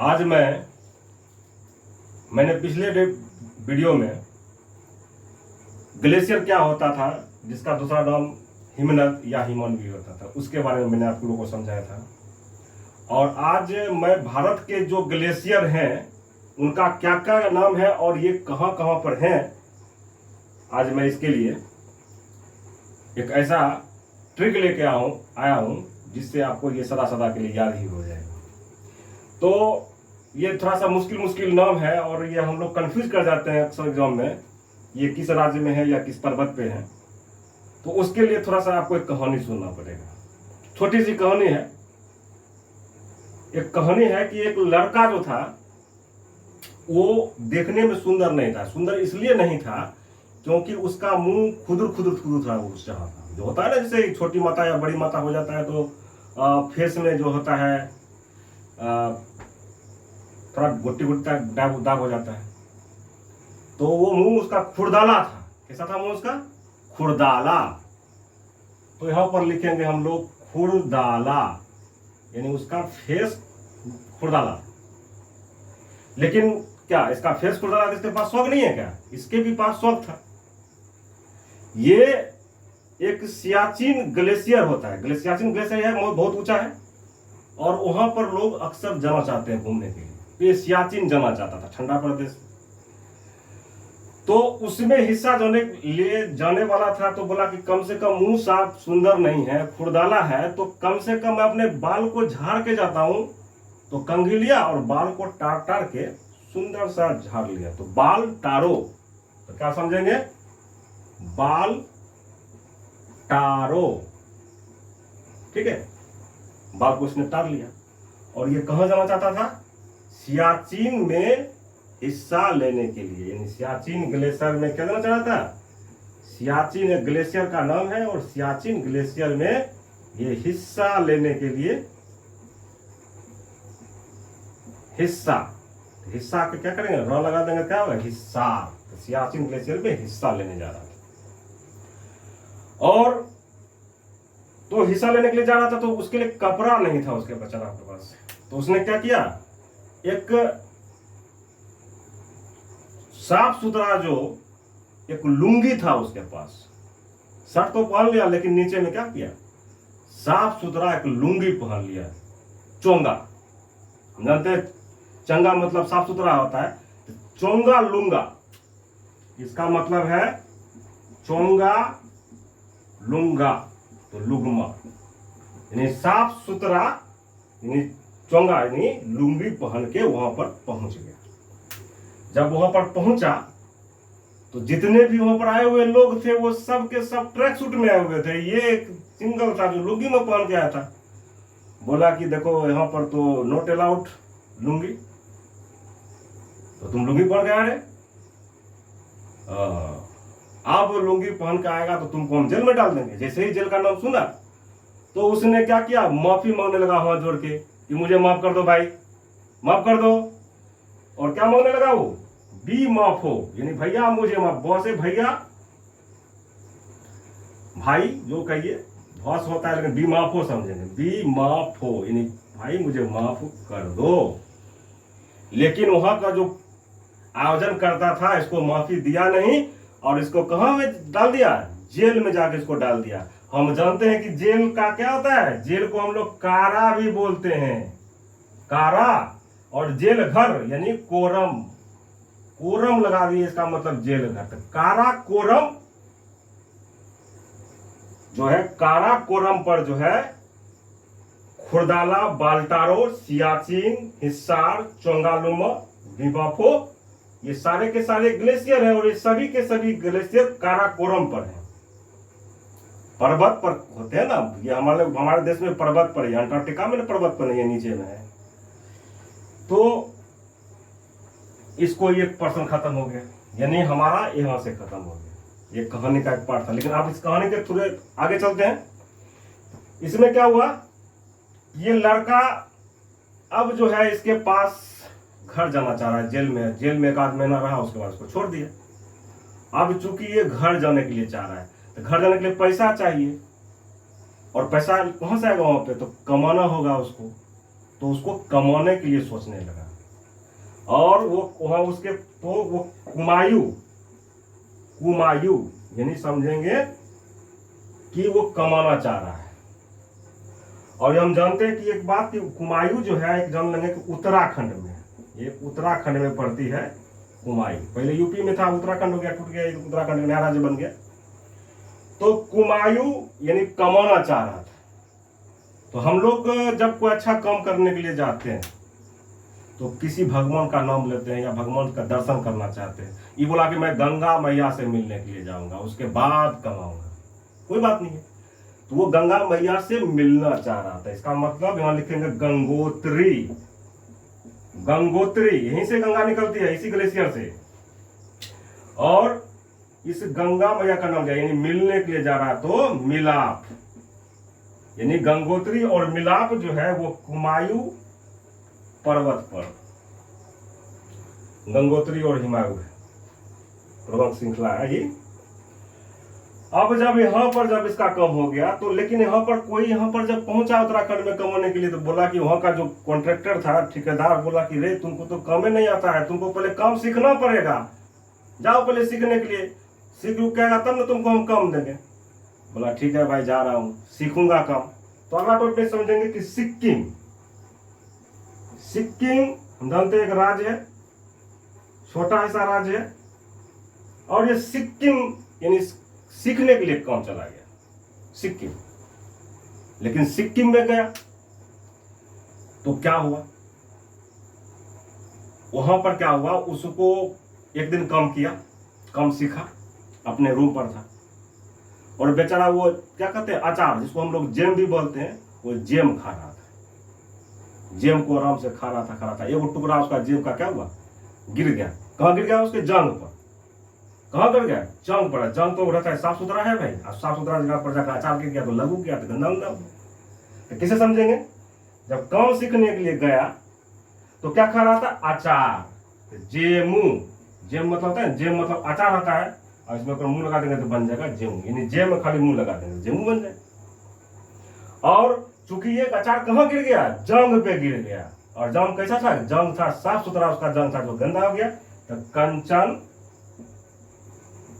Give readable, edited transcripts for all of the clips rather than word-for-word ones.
आज मैंने पिछले वीडियो में ग्लेशियर क्या होता था, जिसका दूसरा नाम हिमनद या हिमन भी होता था, उसके बारे में मैंने आप लोगों को समझाया था। और आज मैं भारत के जो ग्लेशियर हैं उनका क्या क्या नाम है और ये कहां कहां पर हैं, आज मैं इसके लिए एक ऐसा ट्रिक लेके आया हूं जिससे आपको ये सदा सदा के लिए याद ही हो जाएगा। तो ये थोड़ा सा मुश्किल नाम है और ये हम लोग कंफ्यूज कर जाते हैं अक्सर एग्जाम में, ये किस राज्य में है या किस पर्वत पे है। तो उसके लिए थोड़ा सा आपको एक कहानी सुनना पड़ेगा। छोटी सी कहानी है। एक कहानी है कि एक लड़का जो था वो देखने में सुंदर नहीं था। सुंदर इसलिए नहीं था क्योंकि उसका मुंह खुदुर था, उस जगह था जो होता है ना, जैसे छोटी माता या बड़ी माता हो जाता है तो फेस में जो होता है थोड़ा गुट्टी दाग हो जाता है। तो वो मुंह उसका खुरदाला था। कैसा था मुंह उसका? खुरदाला। तो यहां पर लिखेंगे हम लोग खुरदाला, यानी उसका फेस खुरदाला। लेकिन क्या इसका फेस खुरदाला, इसके पास शौक नहीं है क्या? इसके भी पास शौक था। ये एक सियाचिन ग्लेशियर होता है। सियाचिन ग्लेशियर है, बहुत ऊंचा है और वहां पर लोग अक्सर जाना चाहते हैं घूमने के लिए। ये सियाचिन जाना चाहता था, ठंडा प्रदेश। तो उसमें हिस्सा जाने वाला था। तो बोला कि कम से कम मुंह साफ सुंदर नहीं है, खुरदाला है, तो कम से कम मैं अपने बाल को झाड़ के जाता हूं। तो कंघी लिया और बाल को टार के सुंदर सा झाड़ लिया। तो बाल टारो, तो क्या समझेंगे? बाल टारो, ठीक है। बाल को उसने टार लिया और ये कहां जाना चाहता था? सियाचिन में हिस्सा लेने के लिए। यानी सियाचिन ग्लेशियर में क्या जाना चाहता था? सियाचिन ग्लेशियर का नाम है और सियाचिन ग्लेशियर में ये हिस्सा लेने के लिए, हिस्सा के क्या करेंगे? र लगा देंगे, क्या होगा? हिस्सा। तो सियाचिन ग्लेशियर में हिस्सा लेने जा रहा था। और तो हिस्सा लेने के लिए जा रहा था, तो उसके लिए कपड़ा नहीं था उसके बेचारा के पास। तो उसने क्या किया? एक साफ सुथरा जो एक लुंगी था उसके पास। शर्ट तो पहन लिया, लेकिन नीचे में क्या किया? साफ सुथरा एक लुंगी पहन लिया, चोंगा। जानते हैं चंगा मतलब साफ सुथरा होता है। चोंगा लुंगा, इसका मतलब है चोंगा लुंगा, तो लुगमा, यानी साफ सुथरा, यानी चोंगा यानी लुंगी पहन के वहां पर पहुंच गया। जब वहां पर पहुंचा तो जितने भी वहां पर आए हुए लोग थे वो सब के सब ट्रैक सूट में आए हुए थे। ये एक सिंगल था जो लुंगी में पहन के आया था। बोला कि देखो यहां पर तो नॉट अलाउड लुंगी, तो तुम लुंगी पहन के आ रहे, अब लुंगी पहन के आएगा तो तुमको हम जेल में डाल देंगे। जैसे ही जेल का नाम सुना तो उसने क्या किया? माफी मांगने लगा हाथ जोड़ के कि मुझे माफ कर दो भाई, माफ कर दो। और क्या मांगने लगा वो? बी माफ हो, यानी भैया मुझे माफ। बॉस है भैया, भाई जो कहिए, बॉस होता है, लेकिन बी माफ हो समझेंगे। बी माफ हो यानी भाई मुझे माफ कर दो। लेकिन वहां का जो आयोजन करता था इसको माफी दिया नहीं और इसको कहां में डाल दिया? जेल में जाके इसको डाल दिया। हम जानते हैं कि जेल का क्या होता है? जेल को हम लोग कारा भी बोलते हैं, कारा। और जेल घर यानी कोरम, कोरम लगा दिए, इसका मतलब जेल घर। तो कारा कोरम जो है, कारा कोरम पर जो है खुरदाला, बाल्टारो, सियाचिन, हिस्सार, चोंगालुमा, विबाफो, ये सारे के सारे ग्लेशियर हैं और ये सभी के सभी ग्लेशियर काराकोरम पर हैं। पर्वत पर होते हैं ना, ये हमारे देश में पर्वत पर है। अंटार्कटिका में पर्वत पर नहीं है, नीचे में है। तो इसको ये पर्सन खत्म हो गया, यानी हमारा यहां से खत्म हो गया। ये कहानी का एक पार्ट था। लेकिन आप इस कहानी के थोड़े आगे चलते हैं। इसमें क्या हुआ? ये लड़का अब जो है इसके पास घर जाना चाह रहा है। जेल में एक आध महीना रहा, उसके बाद उसको छोड़ दिया। अब चूंकि ये घर जाने के लिए चाह रहा है, तो घर जाने के लिए पैसा चाहिए। और पैसा कहां से आएगा वहां पे? तो कमाना होगा उसको। तो उसको कमाने के लिए सोचने लगा। और वो वहां उसके तो वो कुमायूं कुमायूं यानी समझेंगे कि वो कमाना चाह रहा है। और हम जानते हैं कि एक बात कि कुमायूं जो है, एक जान लेंगे कि उत्तराखंड में, ये उत्तराखंड में पड़ती है कुमायूं। पहले यूपी में था, उत्तराखंड हो गया, टूट गया, उत्तराखंड नया राज्य बन गया। तो कुमायूं यानी कमाना चाह रहा था। तो हम लोग जब कोई अच्छा काम करने के लिए जाते हैं तो किसी भगवान का नाम लेते हैं या भगवान का दर्शन करना चाहते हैं। ये बोला कि मैं गंगा मैया से मिलने के लिए जाऊंगा, उसके बाद कमाऊंगा, कोई बात नहीं है। तो वो गंगा मैया से मिलना चाह रहा था। इसका मतलब यहां लिखेंगे गंगोत्री। गंगोत्री यहीं से गंगा निकलती है, इसी ग्लेशियर से। और इस गंगा मैया का नाम यानी मिलने के लिए जा रहा, तो मिलाप यानी गंगोत्री और मिलाप जो है वो कुमायूं पर्वत पर, गंगोत्री और हिमालय पर्वत श्रृंखला है ये। अब जब यहाँ पर जब इसका कम हो गया तो, लेकिन यहाँ पर कोई यहाँ पर जब पहुंचा उत्तराखंड में कमाने के लिए, तो बोला कि वहां का जो कॉन्ट्रैक्टर था, ठेकेदार, बोला कि रे तुमको तो काम ही नहीं आता है, तुमको पहले काम सीखना पड़ेगा, जाओ पहले सीखने के लिए, सीख रुकेगा तब ना तुमको हम काम देंगे। बोला ठीक है भाई, जा रहा हूँ, सीखूंगा काम। तो अगला टॉपिक समझेंगे कि सिक्किम। सिक्किम हम जानते हैं एक राज्य है, छोटा ऐसा राज्य है। और ये सिक्किम यानी सीखने के लिए कौन चला गया सिक्किम। लेकिन सिक्किम में गया तो क्या हुआ, वहां पर क्या हुआ, उसको एक दिन काम किया, काम सीखा, अपने रूम पर था। और बेचारा वो क्या कहते हैं, अचार, जिसको हम लोग जेम भी बोलते हैं, वो जेम खा रहा था। जेम को आराम से खा रहा था। एक टुकड़ा उसका जेम का क्या हुआ, गिर गया। कहाँ गिर गया, उसके जांघ पर। कहाँ गिर गया, जांघ पर। जांघ तो रहता है साफ सुथरा है भाई, अब साफ सुथरा जगह पर जाकर अचार गिर गया तो लगू गया, तो गंदा गंदा। तो किसे समझेंगे, जब काम सीखने के लिए गया तो क्या खा रहा था, अचार, जेमू। जेम मतलब होता है, जेम मतलब अचार होता है, और इसमें अगर मुंह लगा देंगे तो बन जाएगा जेमू, यानी जेम में खाली मुंह लगा देंगे जेमू बन जाए। और चूंकि ये अचार कहाँ गिर गया, जांघ पे गिर गया। और जांघ कैसा था, जांघ था साफ सुथरा, उसका जांघ था जो गंदा हो गया, तो कंचन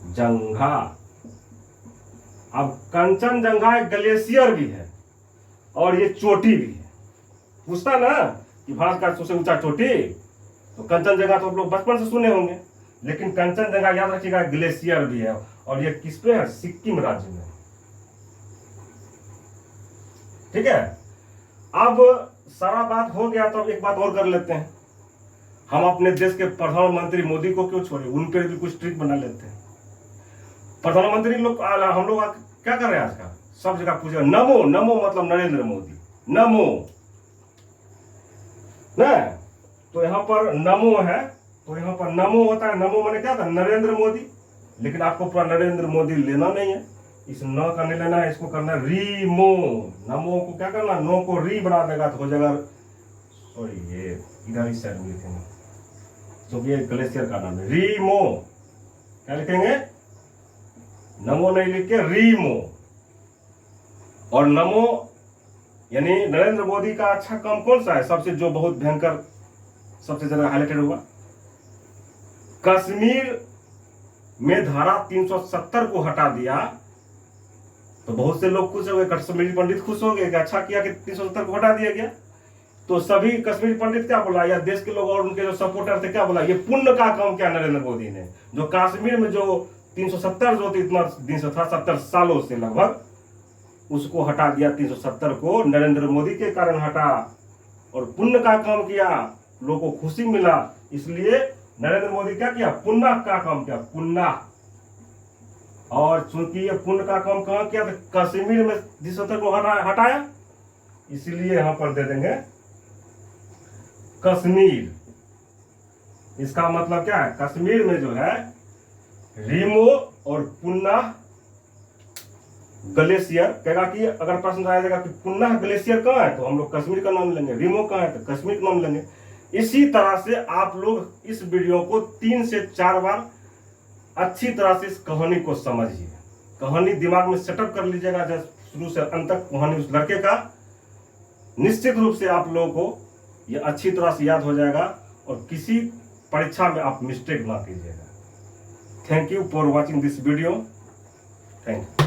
जंघा। अब कंचनजंगा एक ग्लेशियर भी है और ये चोटी भी है। पूछता ना कि भारत का सबसे ऊंचा चोटी, तो कंचनजंगा तो आप लोग बचपन से सुने होंगे, लेकिन कंचनजंगा याद रखिएगा ग्लेशियर भी है। और ये किस पे है, सिक्किम राज्य में। ठीक है, अब सारा बात हो गया, तो अब एक बात और कर लेते हैं। हम अपने देश के प्रधानमंत्री मोदी को क्यों छोड़े, उन पर भी कुछ ट्रिक बना लेते हैं। प्रधानमंत्री लोग, हम लोग क्या कर रहे हैं आजकल, सब जगह पूछे नमो। नमो मतलब नरेंद्र मोदी, नमो ना। तो यहाँ पर नमो है, तो यहाँ पर नमो होता है। नमो माने क्या था, नरेंद्र मोदी। लेकिन आपको पूरा नरेंद्र मोदी लेना नहीं है, इस न का नहीं लेना है, इसको करना है रीमो। नमो को क्या करना, नो को री बना देगा तो हो जाएगा, सॉरी ये इधर इस साइड में लिखेंगे क्योंकि ये ग्लेशियर का नाम है। रीमो क्या लिखेंगे, नमो नहीं लिख के रीमो। और नमो यानी नरेंद्र मोदी का अच्छा काम कौन सा है, सबसे जो बहुत भयंकर, सबसे ज्यादा हाईलाइटेड हुआ, कश्मीर में धारा 370 को हटा दिया। तो बहुत से लोग खुश हो गए, कश्मीरी पंडित खुश हो गए कि अच्छा किया कि 370 को हटा दिया गया। तो सभी कश्मीरी पंडित क्या बोला, या देश के लोग और उनके जो सपोर्टर थे क्या बोला, ये पुण्य का काम किया नरेंद्र मोदी ने, जो कश्मीर में जो 370 जो इतना दिन से था, 70 सालों से लगभग, उसको हटा दिया। 370 को नरेंद्र मोदी के कारण हटा और पुण्य का काम किया, लोगों को खुशी मिला, इसलिए नरेंद्र मोदी क्या किया, पुण्य का काम किया, पुण्य। और चूंकि ये पुण्य का काम कहां किया, तो कश्मीर में 370 को हटाया, इसलिए यहां पर दे देंगे कश्मीर। इसका मतलब क्या है, कश्मीर में जो है रीमो और पुन्ना ग्लेशियर। कहेगा कि अगर प्रश्न आया जाएगा कि पुन्ना ग्लेशियर कहाँ है, तो हम लोग कश्मीर का नाम लेंगे, रीमो कहाँ है तो कश्मीर का नाम लेंगे। इसी तरह से आप लोग इस वीडियो को 3 से 4 बार अच्छी तरह से इस कहानी को समझिए। कहानी दिमाग में सेटअप कर लीजिएगा, जब शुरू से अंत तक कहानी उस लड़के का, निश्चित रूप से आप लोगों को ये अच्छी तरह से याद हो जाएगा और किसी परीक्षा में आप मिस्टेक ना कीजिएगा। Thank you for watching this video. Thank you.